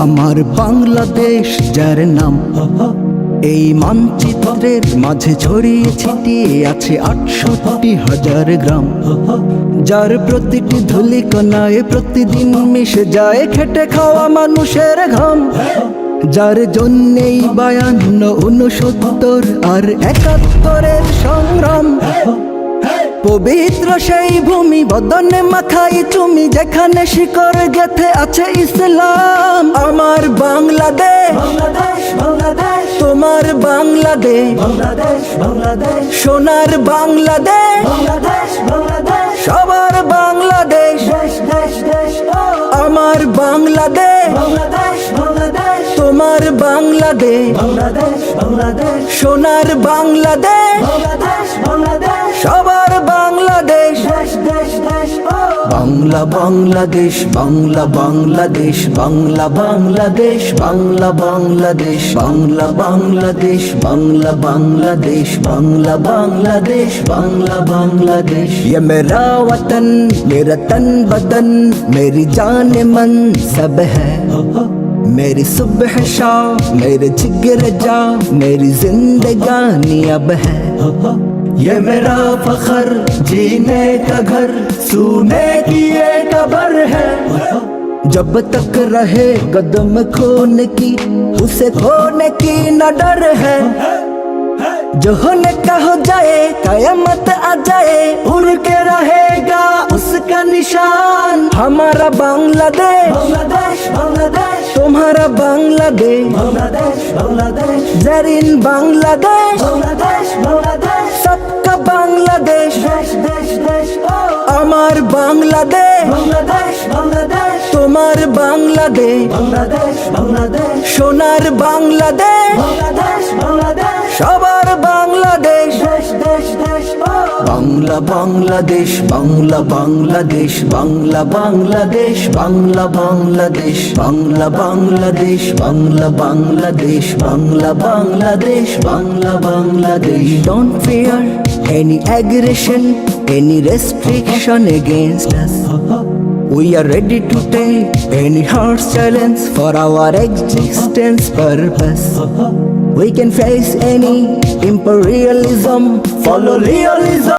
আমার বাংলাদেশ যার নাম এই মানচিত্রের মাঝে ছড়িয়ে ছিটিয়ে আছে ৬৮,০০০ গ্রাম, যার প্রতিটি ধূলিকণায় প্রতিদিন মিশে যায় খেটে খাওয়া মানুষের ঘাম, যার জন্যেই ৫২, ৬৯ আর ৭১-এর সংগ্রাম। পবিত্র সেই ভূমি বদনে মাখাই চুমি, যেখানে শিকড় গেথে আছে ইসলাম। আমার বাংলাদেশ, তোমার বাংলাদেশ, সোনার বাংলাদেশ, সবার বাংলাদেশ। আমার বাংলাদেশ, তোমার বাংলাদেশ, সোনার বাংলাদেশ, সবার বাংলাদেশ। বাংলা বাংলাদেশ, বাংলা বাংলাদেশ, বাংলা বাংলাদেশ, বাংলা বাংলাদেশ, বাংলা বাংলাদেশ, বাংলা বাংলাদেশ, বাংলা বাংলাদেশ, বাংলা বাংলাদেশ। ये मेरा वतन, मेरा तन बदन, मेरी जान मन सब है, मेरी सुबह शाम, मेरे जिगर जा, मेरी जिंदगानी अब है। ये मेरा फखर, जीने का घर, सूने की ये कब्र है। जब तक रहे कदम खून की, उसे खोने की न डर है। जो होने का हो जाए, कयामत आ जाए, उड़ के रहेगा उसका निशान। हमारा बांग्लादेश, तुम्हारा बांग्लादेश, जरीन बांग्लादेश, सबका बांग्लादेश। আমার বাংলাদেশ, তোমার বাংলাদেশ, সোনার বাংলাদেশ, সবার Bangladesh. Bangla Bangladesh, Bangla Bangladesh, Bangla Bangladesh, Bangla Bangladesh, Bangla Bangladesh, Bangla Bangladesh, Bangla Bangladesh, Bangla Bangladesh. Don't fear any aggression, any restriction against us. We are ready to take any harsh challenge for our existence purpose. We can face any imperialism, follow realism.